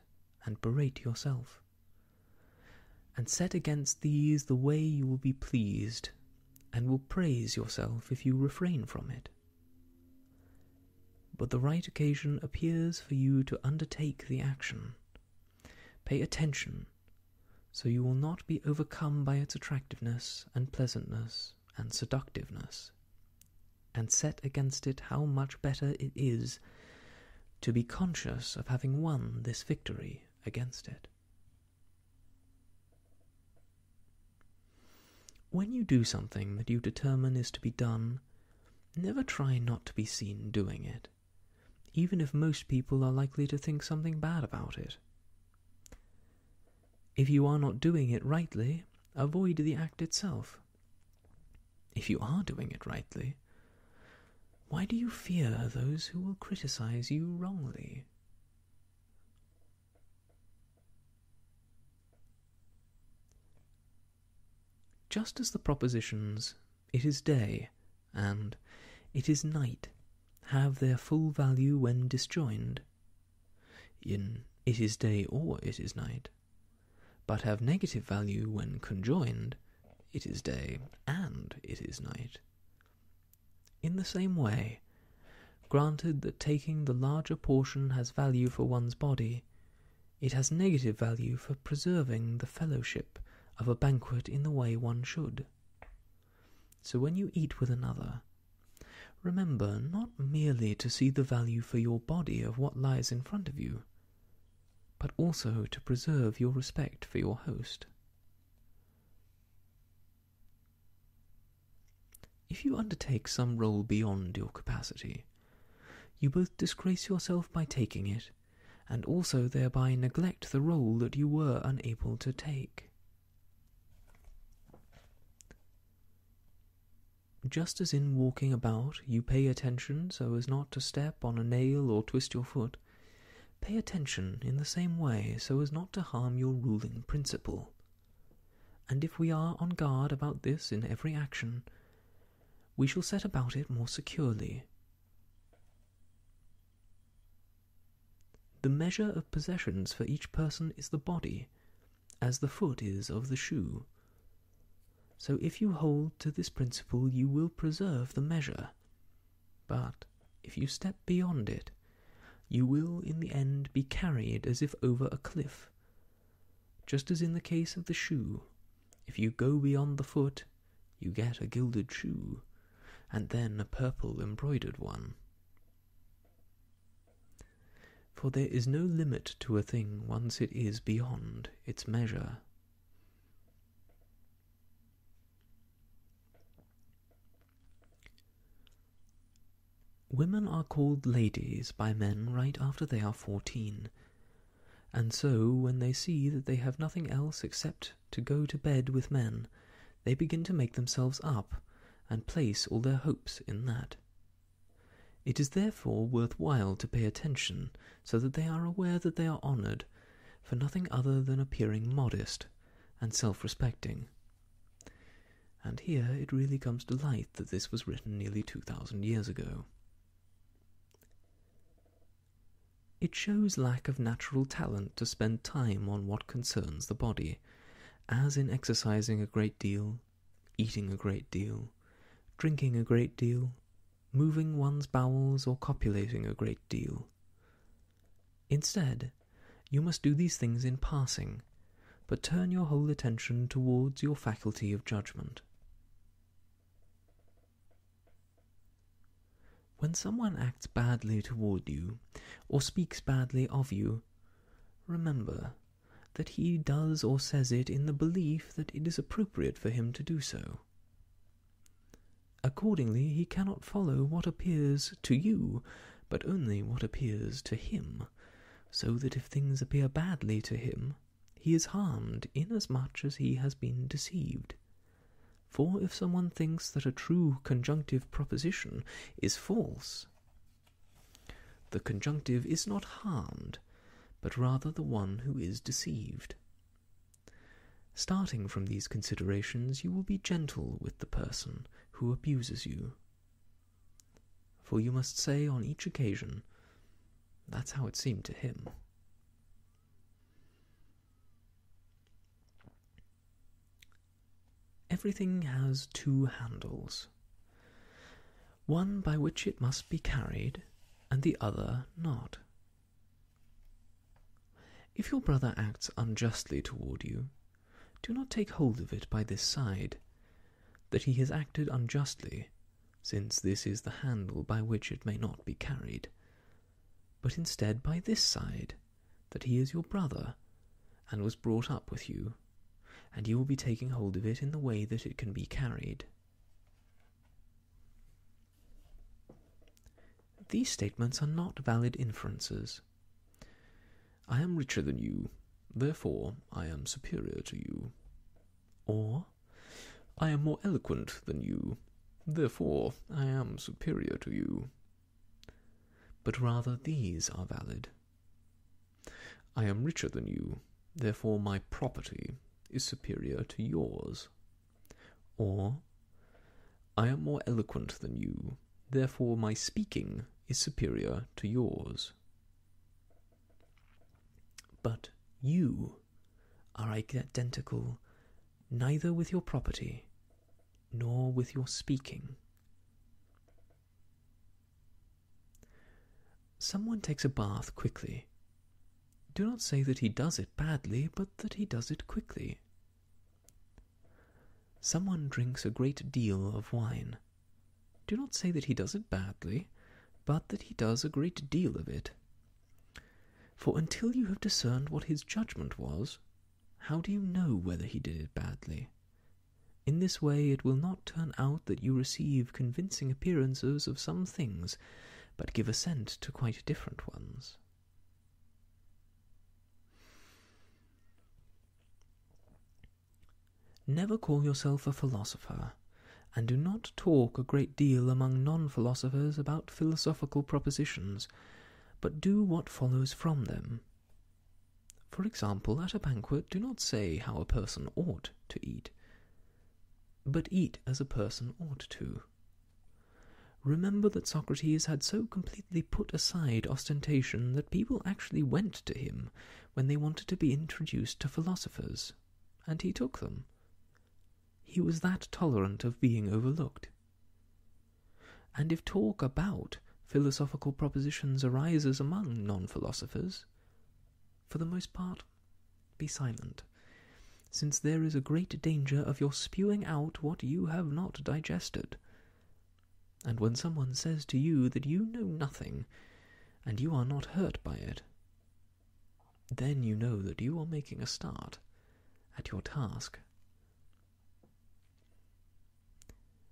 and berate yourself, and set against these the way you will be pleased, and will praise yourself if you refrain from it. But the right occasion appears for you to undertake the action. Pay attention, so you will not be overcome by its attractiveness and pleasantness and seductiveness, and set against it how much better it is to be conscious of having won this victory against it. When you do something that you determine is to be done, never try not to be seen doing it, even if most people are likely to think something bad about it. If you are not doing it rightly, avoid the act itself. If you are doing it rightly, why do you fear those who will criticize you wrongly? Just as the propositions, "it is day," and "it is night," have their full value when disjoined, in "it is day" or "it is night," but have negative value when conjoined, "it is day" and "it is night." In the same way, granted that taking the larger portion has value for one's body, it has negative value for preserving the fellowship of a banquet in the way one should. So when you eat with another, remember not merely to see the value for your body of what lies in front of you, but also to preserve your respect for your host. If you undertake some role beyond your capacity, you both disgrace yourself by taking it, and also thereby neglect the role that you were unable to take. Just as in walking about you pay attention so as not to step on a nail or twist your foot, pay attention in the same way so as not to harm your ruling principle. And if we are on guard about this in every action, we shall set about it more securely. The measure of possessions for each person is the body, as the foot is of the shoe. So if you hold to this principle, you will preserve the measure. But if you step beyond it, you will in the end be carried as if over a cliff. Just as in the case of the shoe, if you go beyond the foot, you get a gilded shoe, and then a purple embroidered one. For there is no limit to a thing once it is beyond its measure. Women are called ladies by men right after they are 14, and so when they see that they have nothing else except to go to bed with men, they begin to make themselves up, and place all their hopes in that. It is therefore worthwhile to pay attention, so that they are aware that they are honoured, for nothing other than appearing modest and self-respecting. And here it really comes to light that this was written nearly 2,000 years ago. It shows lack of natural talent to spend time on what concerns the body, as in exercising a great deal, eating a great deal, drinking a great deal, moving one's bowels, or copulating a great deal. Instead, You must do these things in passing, but turn your whole attention towards your faculty of judgment. When someone acts badly toward you, or speaks badly of you, remember that he does or says it in the belief that it is appropriate for him to do so. Accordingly, he cannot follow what appears to you, but only what appears to him, so that if things appear badly to him, he is harmed inasmuch as he has been deceived. For if someone thinks that a true conjunctive proposition is false, the conjunctive is not harmed, but rather the one who is deceived. Starting from these considerations, you will be gentle with the person who abuses you. For you must say on each occasion, "That's how it seemed to him." Everything has two handles, one by which it must be carried, and the other not. If your brother acts unjustly toward you, do not take hold of it by this side, that he has acted unjustly, since this is the handle by which it may not be carried, but instead by this side, that he is your brother, and was brought up with you, and you will be taking hold of it in the way that it can be carried. These statements are not valid inferences. "I am richer than you, therefore I am superior to you." Or, "I am more eloquent than you, therefore I am superior to you." But rather these are valid. "I am richer than you, therefore my property is superior to yours." Or, "I am more eloquent than you, therefore my speaking is superior to yours." But you are identical neither with your property nor with your speaking. Someone takes a bath quickly. Do not say that he does it badly, but that he does it quickly. Someone drinks a great deal of wine. Do not say that he does it badly, but that he does a great deal of it. For until you have discerned what his judgment was, how do you know whether he did it badly? In this way it will not turn out that you receive convincing appearances of some things, but give assent to quite different ones. Never call yourself a philosopher, and do not talk a great deal among non-philosophers about philosophical propositions, but do what follows from them. For example, at a banquet, do not say how a person ought to eat, but eat as a person ought to. Remember that Socrates had so completely put aside ostentation that people actually went to him when they wanted to be introduced to philosophers, and he took them. He was that tolerant of being overlooked. And if talk about philosophical propositions arises among non-philosophers, for the most part, be silent, since there is a great danger of your spewing out what you have not digested. And when someone says to you that you know nothing, and you are not hurt by it, then you know that you are making a start at your task.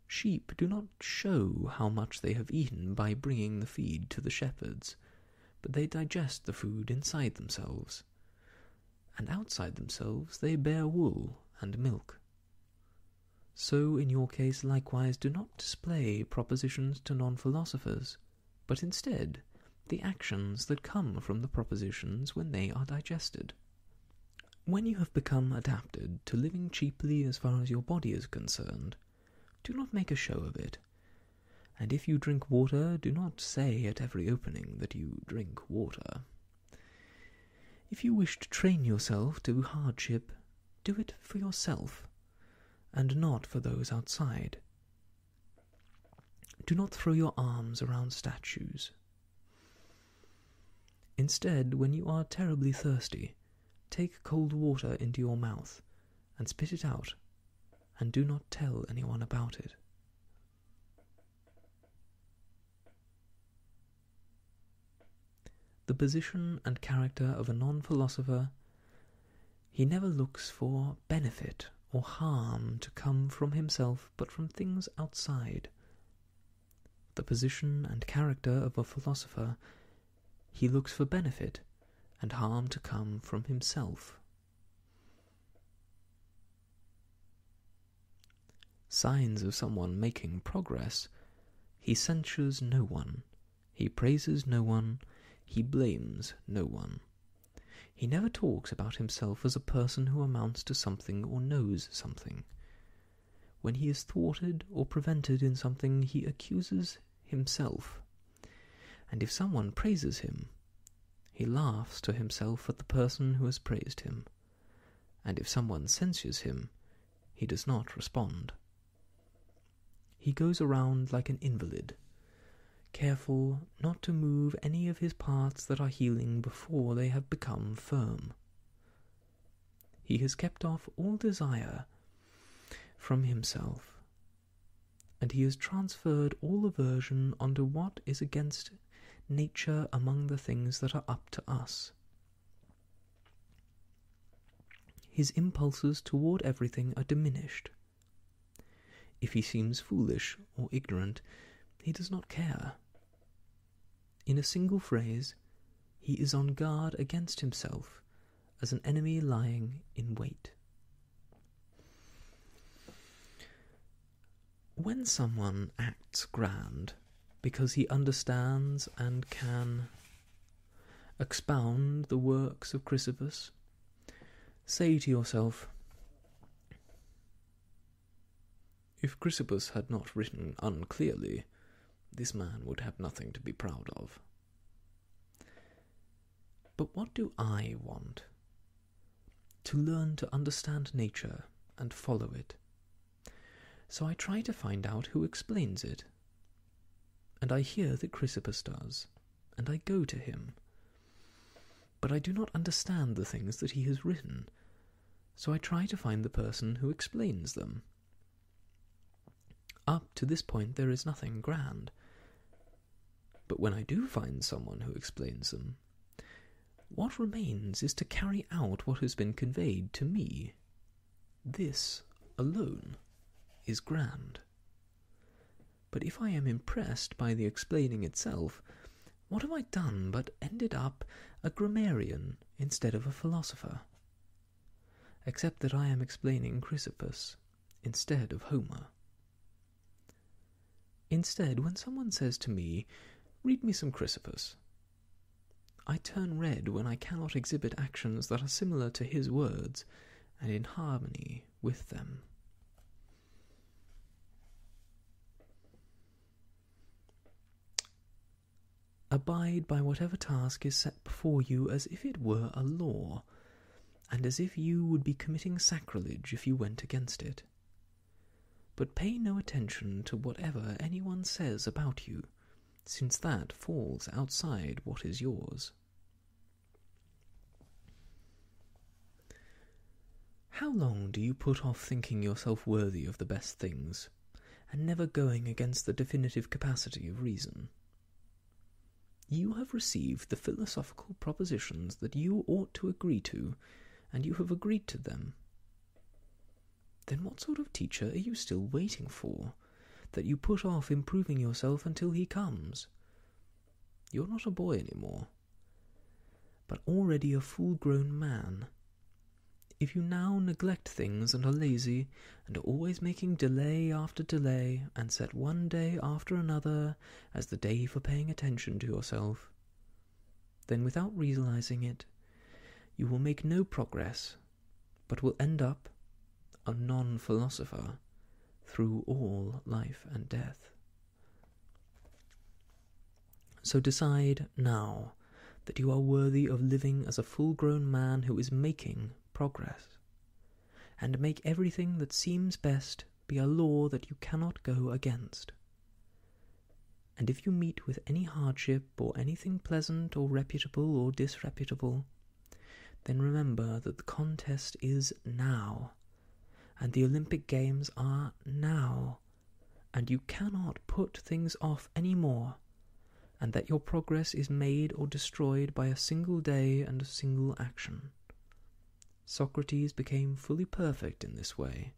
Sheep do not show how much they have eaten by bringing the feed to the shepherds, but they digest the food inside themselves, and outside themselves they bear wool and milk. So in your case likewise do not display propositions to non-philosophers, but instead the actions that come from the propositions when they are digested. When you have become adapted to living cheaply as far as your body is concerned, do not make a show of it, and if you drink water, do not say at every opening that you drink water. If you wish to train yourself to hardship, do it for yourself, and not for those outside. Do not throw your arms around statues. Instead, when you are terribly thirsty, take cold water into your mouth and spit it out, and do not tell anyone about it. The position and character of a non-philosopher: he never looks for benefit or harm to come from himself, but from things outside. The position and character of a philosopher: he looks for benefit and harm to come from himself. Signs of someone making progress: he censures no one, he praises no one, he blames no one. He never talks about himself as a person who amounts to something or knows something. When he is thwarted or prevented in something, he accuses himself. And if someone praises him, he laughs to himself at the person who has praised him. And if someone censures him, he does not respond. He goes around like an invalid, careful not to move any of his parts that are healing before they have become firm. He has kept off all desire from himself, and he has transferred all aversion onto what is against nature among the things that are up to us. His impulses toward everything are diminished. If he seems foolish or ignorant, he does not care. In a single phrase, he is on guard against himself as an enemy lying in wait. When someone acts grand because he understands and can expound the works of Chrysippus, say to yourself, if Chrysippus had not written unclearly, this man would have nothing to be proud of. But what do I want? To learn to understand nature and follow it. So I try to find out who explains it. And I hear that Chrysippus does, and I go to him. But I do not understand the things that he has written, so I try to find the person who explains them. Up to this point there is nothing grand. But when I do find someone who explains them, what remains is to carry out what has been conveyed to me. This alone is grand. But if I am impressed by the explaining itself, what have I done but ended up a grammarian instead of a philosopher? Except that I am explaining Chrysippus instead of Homer. Instead, when someone says to me, "Read me some Chrysippus," I turn red when I cannot exhibit actions that are similar to his words and in harmony with them. Abide by whatever task is set before you as if it were a law, and as if you would be committing sacrilege if you went against it. But pay no attention to whatever anyone says about you, since that falls outside what is yours. How long do you put off thinking yourself worthy of the best things, and never going against the definitive capacity of reason? You have received the philosophical propositions that you ought to agree to, and you have agreed to them. Then what sort of teacher are you still waiting for, that you put off improving yourself until he comes? You're not a boy anymore, but already a full-grown man. If you now neglect things and are lazy, and are always making delay after delay, and set one day after another as the day for paying attention to yourself, then without realizing it, you will make no progress, but will end up a non-philosopher through all life and death. So decide now that you are worthy of living as a full-grown man who is making progress, and make everything that seems best be a law that you cannot go against. And if you meet with any hardship or anything pleasant or reputable or disreputable, then remember that the contest is now, and the Olympic Games are now, and you cannot put things off any more, and that your progress is made or destroyed by a single day and a single action. Socrates became fully perfect in this way,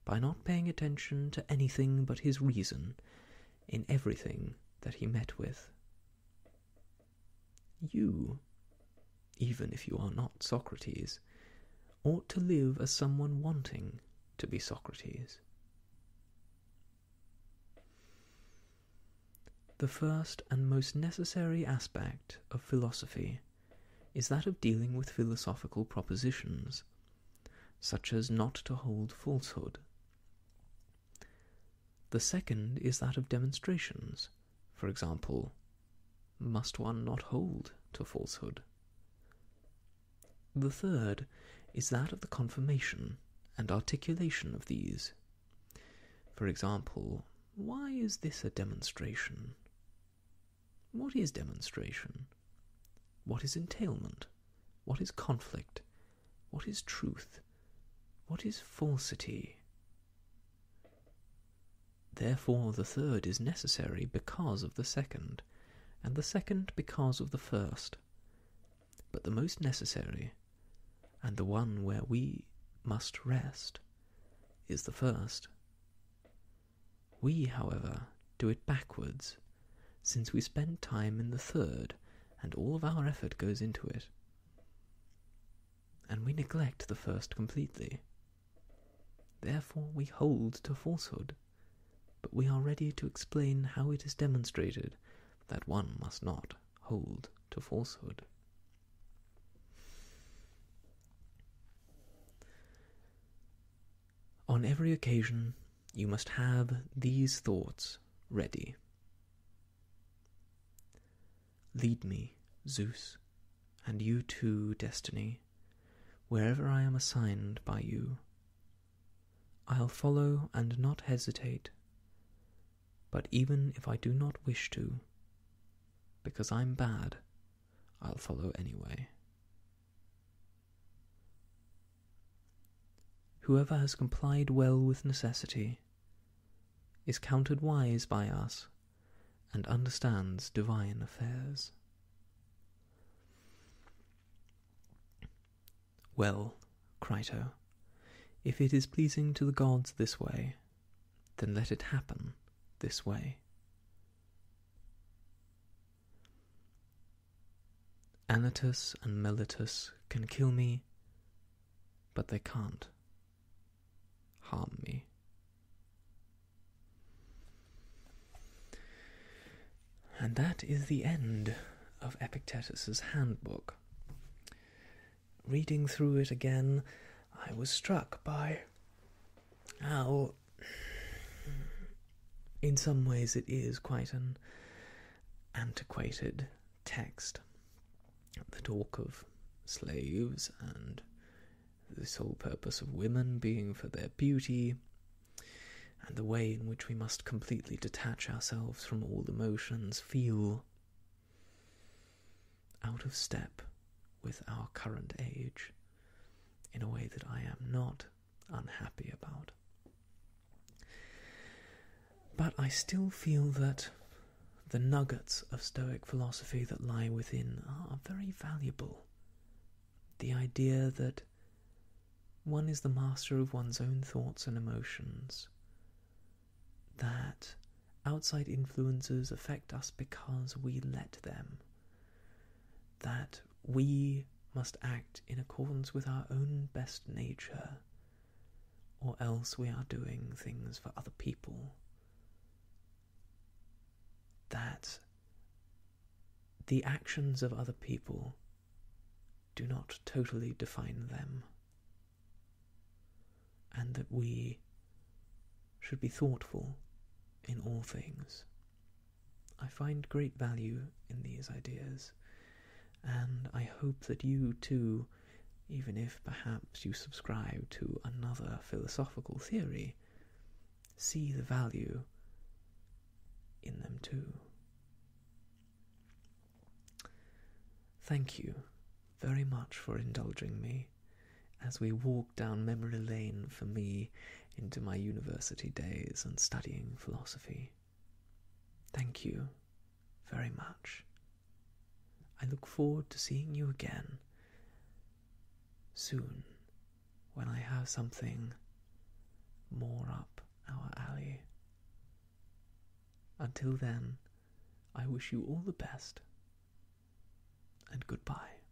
by not paying attention to anything but his reason in everything that he met with. You, even if you are not Socrates, ought to live as someone wanting to be Socrates. The first and most necessary aspect of philosophy is that of dealing with philosophical propositions, such as not to hold falsehood. The second is that of demonstrations. For example, must one not hold to falsehood? The third is that of the confirmation and articulation of these. For example, why is this a demonstration? What is demonstration? What is entailment? What is conflict? What is truth? What is falsity? Therefore the third is necessary because of the second, and the second because of the first. But the most necessary, and the one where we must rest, is the first. We, however, do it backwards, since we spend time in the third, and all of our effort goes into it. And we neglect the first completely. Therefore we hold to falsehood, but we are ready to explain how it is demonstrated that one must not hold to falsehood. On every occasion, you must have these thoughts ready. Lead me, Zeus, and you too, Destiny, wherever I am assigned by you. I'll follow and not hesitate, but even if I do not wish to, because I'm bad, I'll follow anyway. Whoever has complied well with necessity is counted wise by us and understands divine affairs. Well, Crito, if it is pleasing to the gods this way, then let it happen this way. Anytus and Meletus can kill me, but they can't harm me. And that is the end of Epictetus's Handbook. Reading through it again, I was struck by how, in some ways, it is quite an antiquated text. The talk of slaves and the sole purpose of women being for their beauty, and the way in which we must completely detach ourselves from all emotions, feel out of step with our current age in a way that I am not unhappy about. But I still feel that the nuggets of Stoic philosophy that lie within are very valuable. The idea that one is the master of one's own thoughts and emotions, that outside influences affect us because we let them, that we must act in accordance with our own best nature, or else we are doing things for other people, that the actions of other people do not totally define them, and that we should be thoughtful in all things. I find great value in these ideas, and I hope that you too, even if perhaps you subscribe to another philosophical theory, see the value in them too. Thank you very much for indulging me as we walk down memory lane for me into my university days and studying philosophy. Thank you very much. I look forward to seeing you again soon when I have something more up our alley. Until then, I wish you all the best, and goodbye.